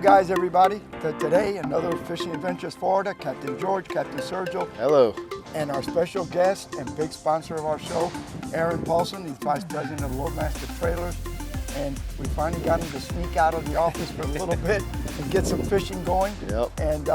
guys, everybody. Today, another Fishing Adventures Florida. Captain George, Captain Sergio. Hello. And our special guest and big sponsor of our show, Aaron Paulson. He's Vice President of Loadmaster Trailers. And we finally got him to sneak out of the office for a little bit and get some fishing going. Yep. And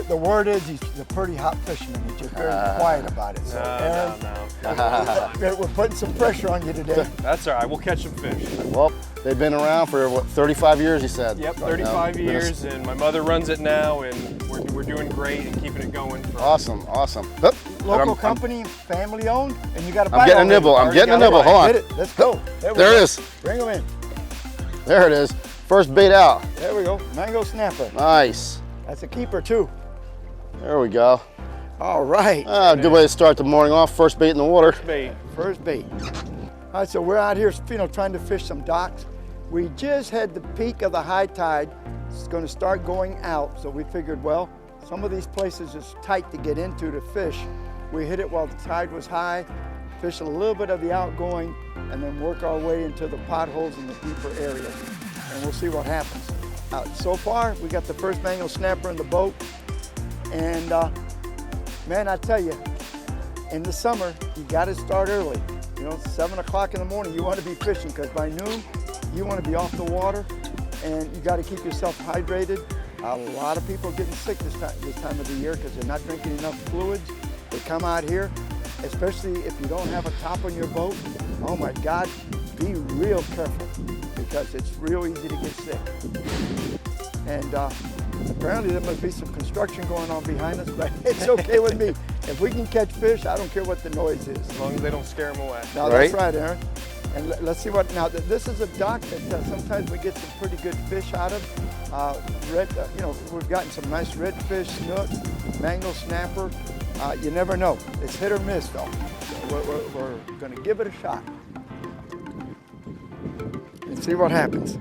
the word is he's a pretty hot fisherman. He's just very quiet about it. So Aaron, we're putting some pressure on you today. That's all right. We'll catch some fish. Well, they've been around for, what, 35 years, he said? Yep, 35 years, and my mother runs it now, and we're doing great and keeping it going. Awesome, awesome. Oop, Local company, family owned, and you got a bite. I'm getting a nibble. I'm getting a nibble. Hold on. Get it. Let's go. There it is. Bring them in. There it is. First bait out. There we go. Mango snapper. Nice. That's a keeper too. There we go. All right. Good way to start the morning off. First bait in the water. First bait. All right, so we're out here, trying to fish some docks. We just had the peak of the high tide. It's going to start going out, so we figured, well, some of these places is tight to get into to fish. We hit it while the tide was high, fish a little bit of the outgoing, and then work our way into the potholes in the deeper areas. And we'll see what happens. So far, we got the first mango snapper in the boat. And man, I tell you, in the summer, you got to start early. 7 o'clock in the morning, you want to be fishing, because by noon, you want to be off the water, and you got to keep yourself hydrated. A lot of people are getting sick this time of the year because they're not drinking enough fluids. They come out here, especially if you don't have a top on your boat. Oh my God, be real careful, because it's real easy to get sick. And apparently there must be some construction going on behind us, but it's okay with me. If we can catch fish, I don't care what the noise is. As long as they don't scare them away. No, that's right, Aaron. And let's see what, now this is a dock that sometimes we get some pretty good fish out of. We've gotten some nice redfish, snook, mango snapper. You never know. It's hit or miss though. So we're gonna give it a shot and see what happens.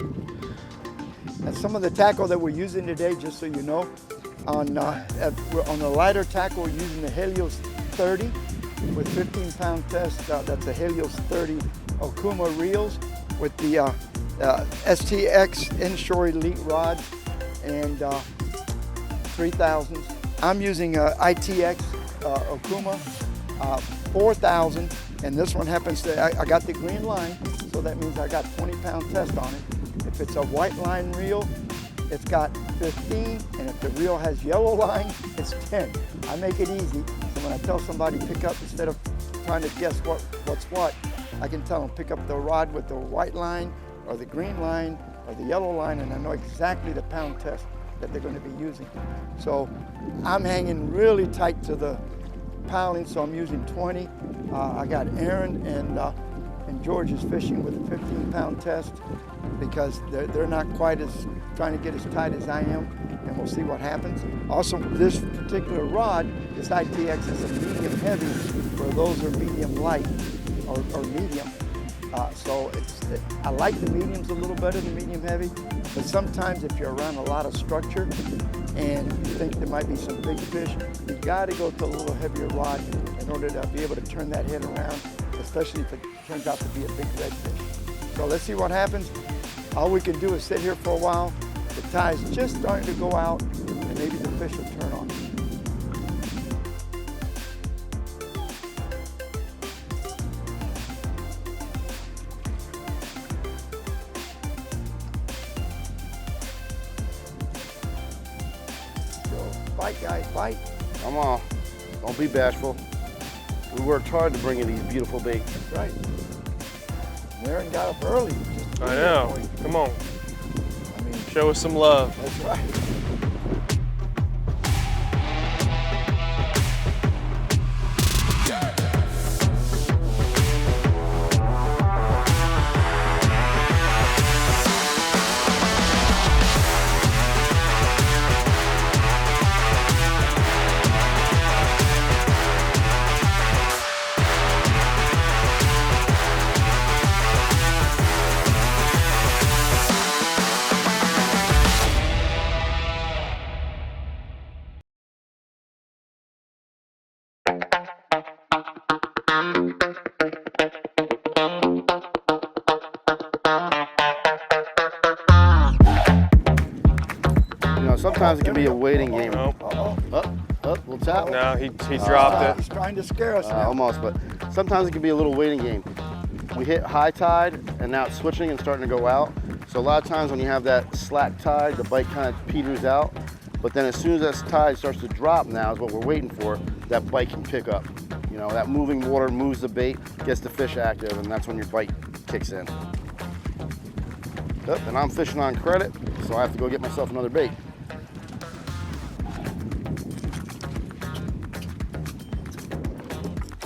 And some of the tackle that we're using today, just so you know, on the lighter tackle, we're using the Helios 30 with 15-pound test. That's a Helios 30 Okuma reels with the STX Inshore Elite rods and 3000s. I'm using ITX Okuma 4000, and this one happens to, I got the green line, so that means I got 20-pound test on it. If it's a white line reel, it's got 15, and if the reel has yellow line, it's 10. I make it easy, so when I tell somebody pick up, instead of trying to guess what's what, I can tell them pick up the rod with the white line, or the green line, or the yellow line, and I know exactly the pound test that they're going to be using. So I'm hanging really tight to the piling, so I'm using 20. I got Aaron and George is fishing with a 15-pound test, because they're not quite as trying to get as tight as I am, and we'll see what happens. Also, this particular rod, this ITX, is a medium heavy, where those are medium light or medium. So I like the mediums a little better than medium heavy, but sometimes if you're around a lot of structure and you think there might be some big fish, you got to go to a little heavier rod in order to be able to turn that head around, especially if it turns out to be a big redfish. So let's see what happens. All we can do is sit here for a while. The tide's just starting to go out, and maybe the fish will turn on. So, bite, guys, bite. Come on. Don't be bashful. We worked hard to bring you these beautiful baits. That's right. Aaron got up early. I know. Come on. I mean, show us some love. That's right. sometimes it can be a waiting game. No, Up, we'll tap. no, he dropped it. He's trying to scare us now. Almost, but sometimes it can be a little waiting game. We hit high tide and now it's switching and starting to go out. So a lot of times when you have that slack tide, the bite kind of peters out. But then as soon as that tide starts to drop now is what we're waiting for, that bite can pick up. You know, that moving water moves the bait, gets the fish active, and that's when your bite kicks in. And I'm fishing on credit, so I have to go get myself another bait.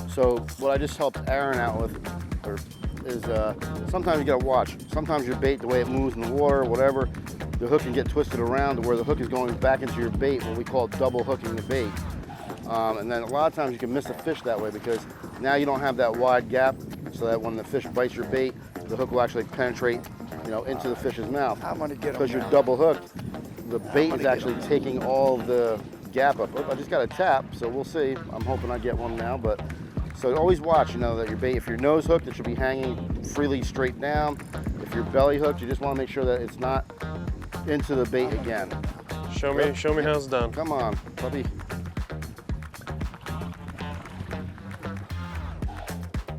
So what I just helped Aaron out with is sometimes you gotta watch. Sometimes your bait, the way it moves in the water, whatever, the hook can get twisted around to where the hook is going back into your bait, what we call double hooking the bait. And then a lot of times you can miss a fish that way because now you don't have that wide gap so that when the fish bites your bait, the hook will actually penetrate, you know, into the fish's mouth. I'm gonna get him because you're now. double hooked. The bait is actually taking all the gap up. Oh, I just got a tap, so we'll see. I'm hoping I get one now, but so always watch, you know, that your bait, if you're nose hooked, it should be hanging freely straight down. If you're belly hooked, you just want to make sure that it's not into the bait again. Show me how it's done. Come on, puppy.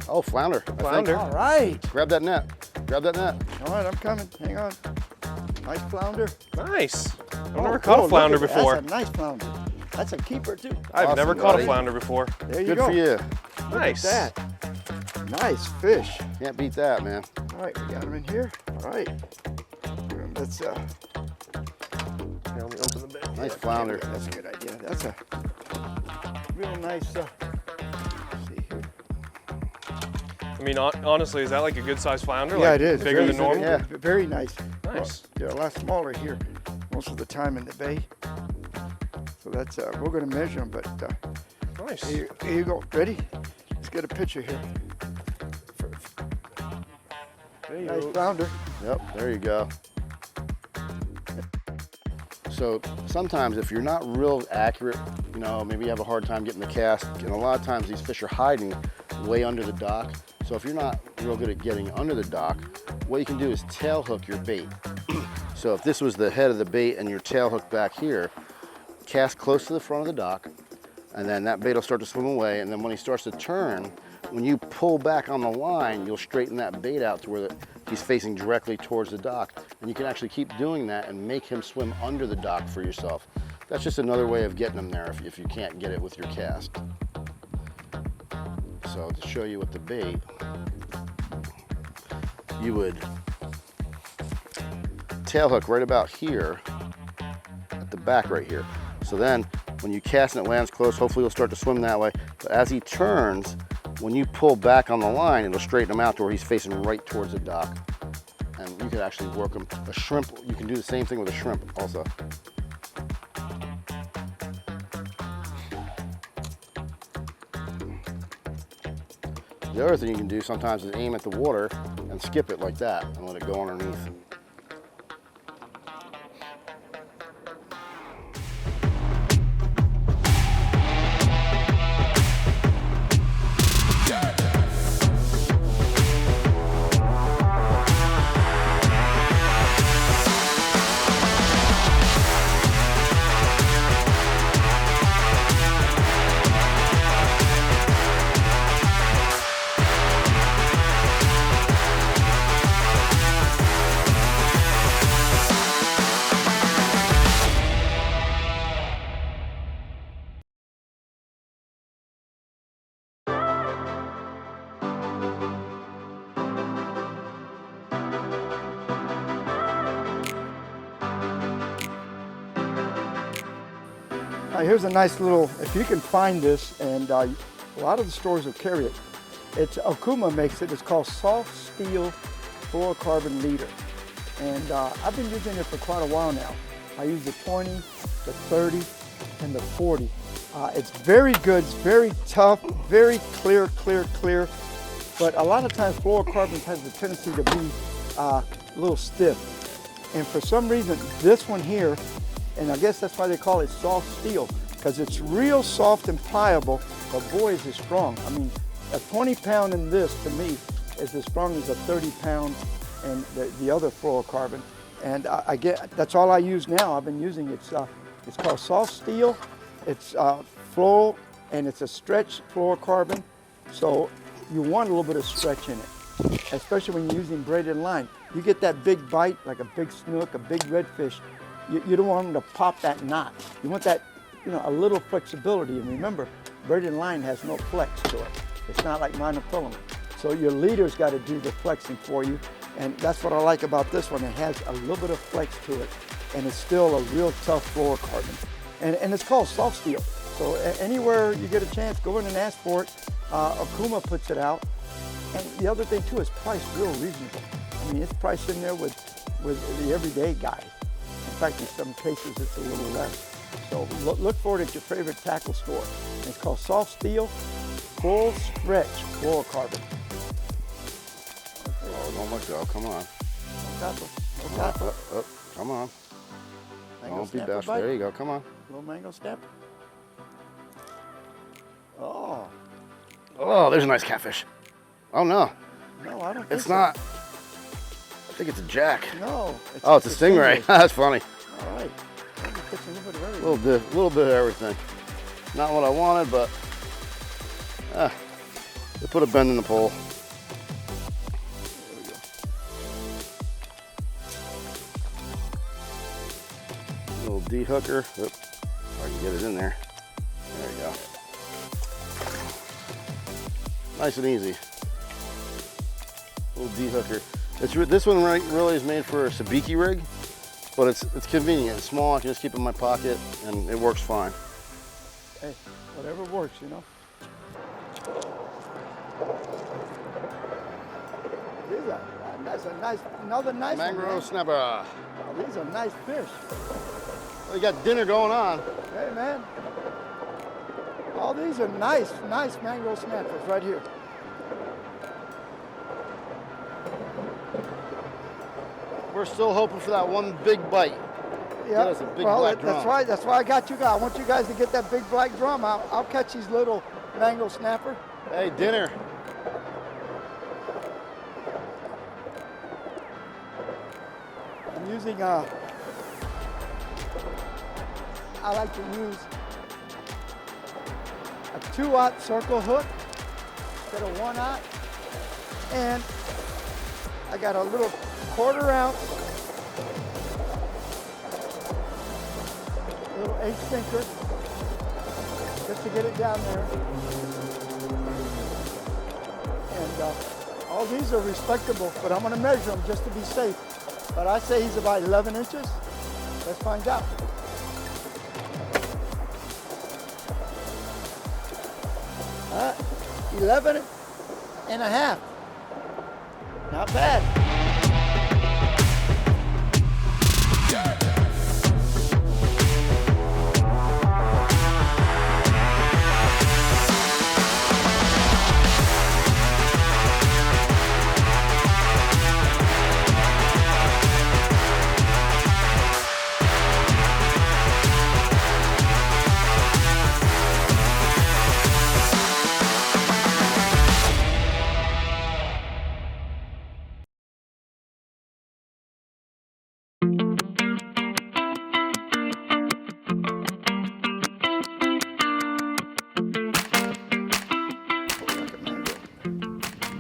Oh, flounder. I think. Flounder. All right. Grab that net. Grab that net. All right, I'm coming. Hang on. Nice flounder. Nice. I've Oh, never caught cool. a flounder Look at that. before. That's a nice flounder. That's a keeper too. I've Awesome, never caught a buddy. flounder before. There you Good go. for you. Nice. Look at that. Nice fish. Can't beat that, man. All right, we got him in here. All right. Let's Here, let me open the bag. Nice flounder. That's a good idea. That's a real nice. Let's see here. I mean, honestly, is that like a good sized flounder? Yeah, like it is. Bigger Very than normal? Yeah. Very nice. Nice. They're a lot smaller here most of the time in the bay. So that's we're going to measure them, but Nice. here you go. Ready? Let's get a picture here. There you Nice go. flounder. Yep, there you go. So sometimes if you're not real accurate, you know, maybe you have a hard time getting the cast, and a lot of times these fish are hiding way under the dock. So if you're not real good at getting under the dock, what you can do is tail hook your bait. So if this was the head of the bait and your tail hook back here, cast close to the front of the dock, and then that bait will start to swim away, and then when he starts to turn, when you pull back on the line, you'll straighten that bait out to where he's facing directly towards the dock. And you can actually keep doing that and make him swim under the dock for yourself. That's just another way of getting him there if you can't get it with your cast. So to show you with the bait, you would tail hook right about here, at the back right here. So then when you cast and it lands close, hopefully he'll start to swim that way. But as he turns, when you pull back on the line, it'll straighten him out to where he's facing right towards the dock. And you can actually work him. A shrimp, you can do the same thing with a shrimp also. The other thing you can do sometimes is aim at the water and skip it like that and let it go underneath. Here's a nice little, if you can find this, and a lot of the stores will carry it. It's Okuma makes it. It's called soft steel fluorocarbon leader. And I've been using it for quite a while now. I use the 20, the 30, and the 40. It's very good, it's very tough, very clear. But a lot of times fluorocarbon has the tendency to be a little stiff. And for some reason, this one here, and I guess that's why they call it soft steel, because it's real soft and pliable, but boy is it strong. I mean, a 20-pound in this, to me, is as strong as a 30-pound in the other fluorocarbon. And that's all I use now. I've been using it It's called soft steel. It's floral, and it's a stretch fluorocarbon. So you want a little bit of stretch in it, especially when you're using braided line. You get that big bite, like a big snook, a big redfish. You don't want them to pop that knot. You want that, a little flexibility. And remember, braided line has no flex to it. It's not like monofilament. So your leader's got to do the flexing for you. And that's what I like about this one. It has a little bit of flex to it, and it's still a real tough fluorocarbon. And it's called soft steel. So anywhere you get a chance, go in and ask for it. Okuma puts it out. And the other thing too is priced real reasonable. I mean, it's priced in there with the everyday guy. In fact, in some cases, it's a little less. So look for it at your favorite tackle store. And it's called soft steel, full stretch fluorocarbon. Oh, don't let go. Come on. Oh, come on. Mango Don't be snapper bashful. bite. There you go. Come on. Little mango snapper. Oh, Oh, there's a nice catfish. Oh no, no, I don't think it's so. not. I think it's a jack. No. Oh, it's a stingray. That's funny. All right. I'm catching a little bit of everything. Little bit of everything. Not what I wanted, but they put a bend in the pole. There we go. Little D-hooker. Oop, if I can get it in there. There we go. Nice and easy. Little D-hooker. This one really is made for a sabiki rig, but it's convenient. It's small. I can just keep it in my pocket, and it works fine. Hey, whatever works, That's another nice Mangrove one, man. snapper. Oh, these are nice fish. We got dinner going on. Hey, man. All these are nice mangrove snappers right here. We're still hoping for that one big bite. Yeah, Get us a big black drum. that's right. That's why I got you guys. I want you guys to get that big black drum. I'll catch these little mangrove snapper. Hey, dinner. I'm using I like to use a 2/0 circle hook instead of 1/0, and I got a little 1/4 ounce little 8 sinker just to get it down there. And all these are respectable, but I'm going to measure them just to be safe. But I say he's about 11 inches. Let's find out. All right, 11.5. Not bad.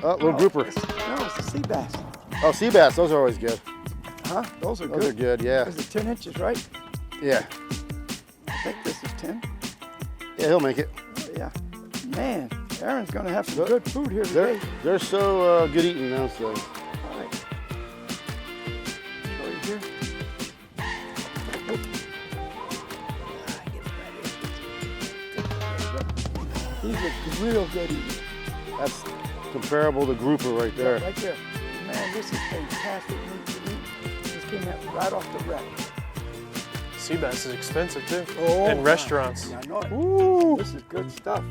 Oh, little grouper. No, it's a sea bass. Oh, sea bass. Those are always good. Huh? Those are good. Those are good, yeah. Is it 10 inches, right? Yeah. I think this is 10. Yeah, he'll make it. Oh, yeah. Man, Aaron's gonna have some good food here today. They're so good eating now, so. All right. Over here. Oop. These are real good eating. That's comparable to grouper right there. Right there. Man, this is fantastic meat to eat. This came out right off the rack. Sea bass is expensive too. Oh, in restaurants. I know it. Ooh. This is good stuff.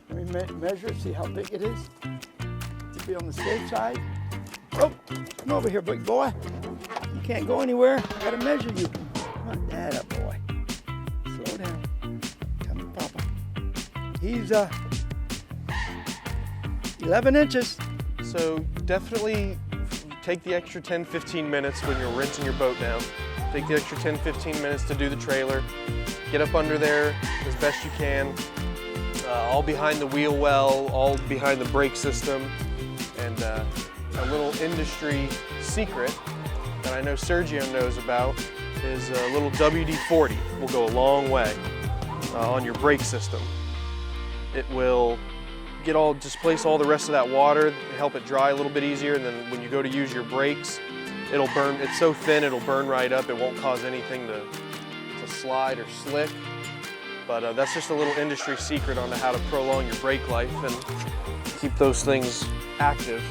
Let me measure it, see how big it is. To be on the safe side. Oh, come over here, big boy. You can't go anywhere. I gotta measure you. Come on, that boy. Slow down. Come here, Papa. He's 11 inches. So definitely take the extra 10-15 minutes when you're rinsing your boat down. Take the extra 10-15 minutes to do the trailer. Get up under there as best you can. All behind the wheel well, all behind the brake system. And a little industry secret that I know Sergio knows about is a little WD-40 will go a long way on your brake system. It will displace all the rest of that water, help it dry a little bit easier, and then when you go to use your brakes, it'll burn. It's so thin, it'll burn right up. It won't cause anything to slide or slick. But that's just a little industry secret on how to prolong your brake life and keep those things active.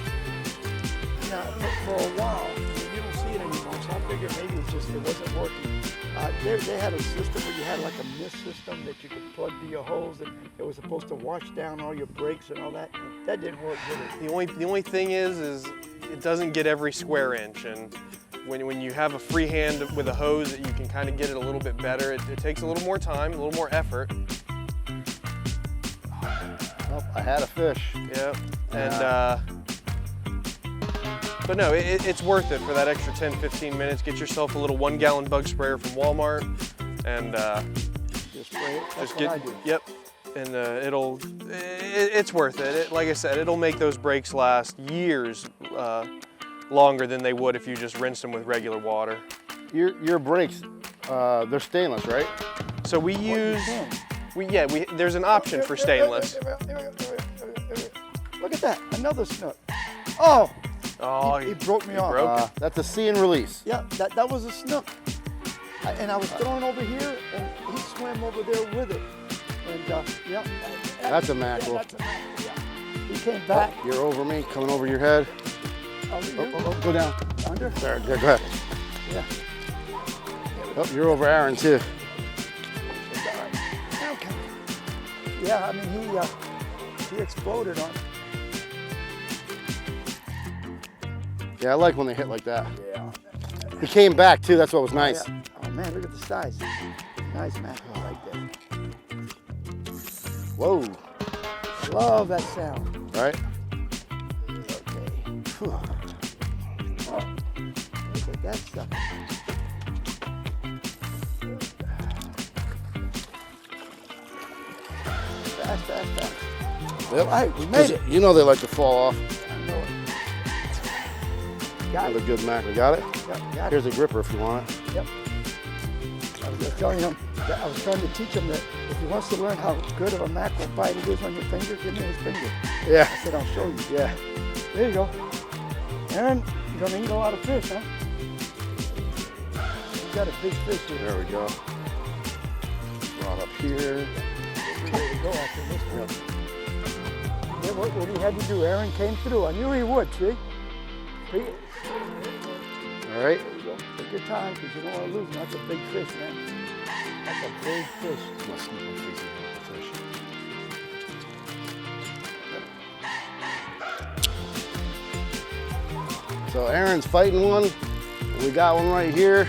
Now, for a while, you don't see it anymore, so I figured maybe it's just it wasn't working. They had a system where you had like a mist system that you could plug to your hose, and it was supposed to wash down all your brakes and all that. That didn't work, did it? The only thing is it doesn't get every square inch, and when you have a free hand with a hose, you can kind of get it a little bit better. It takes a little more time, a little more effort. Oh, I had a fish. Yeah, and but no, it's worth it for that extra 10-15 minutes. Get yourself a little 1-gallon bug sprayer from Walmart, and just spray it. That's just what I do. Yep, and it's worth it. Like I said, it'll make those brakes last years longer than they would if you just rinsed them with regular water. Your brakes, they're stainless, right? So we use, there's an option for stainless. Look at that, another snook. Oh, he broke me off. Broke it. That's a see and release. Yeah, that was a snook. And I was throwing over here, and he swam over there with it. And yeah. That's a mackerel. That's a mackerel, yeah. He came back. You're over me, coming over your head. Go down. Under? There, go ahead. Yeah. Oh, you're over Aaron too. It's all right. Okay. Yeah, I mean, he exploded on it. Yeah, I like when they hit like that. Yeah. He came back too, that's what was nice. Yeah. Oh man, look at the size. Nice mackerel right there. Whoa. Love that sound. Right? Okay. Whew. Oh, look at that stuff. Fast, fast, fast. Yep. All right, we made it. You know they like to fall off. I know it. Got Another it. good mackerel. Got it? Got it. Here's a gripper if you want it. Yep. I was telling him, I was trying to teach him that if he wants to learn how good of a mackerel bite it is on your finger, give me his finger. Yeah. I said, I'll show you. Yeah. There you go. Aaron, you're gonna eat a lot of fish, huh? You got a big fish here. There we go. Rod up here. There we go after this one. Yeah, what he had to do, Aaron came through. I knew he would, see? All right. There you go. Take your time, because you don't want to lose him. That's a big fish, man. That's a big fish. Let's sneak my face in the fish. So Aaron's fighting one. We got one right here.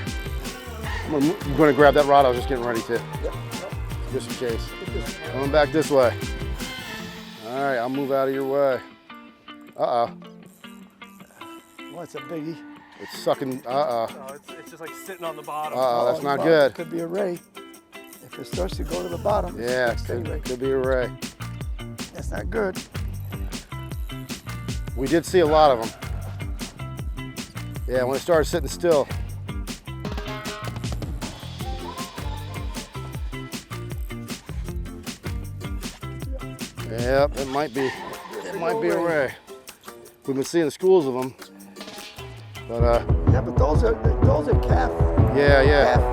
I'm gonna grab that rod. I was just getting ready to. Yep. Just in case. Coming back this way. All right, I'll move out of your way. Uh-oh. Well, it's a biggie. It's sucking, Oh, it's just like sitting on the bottom. Uh-oh, that's not Bottom. good. Could be a ray. If it starts to go to the bottom, Yeah, it's a ray. could be a ray. That's not good. We did see a lot of them. Yeah, when it started sitting still. Yep, it might be a ray. We've been seeing schools of them, but Yeah, but those are calf. yeah. Calf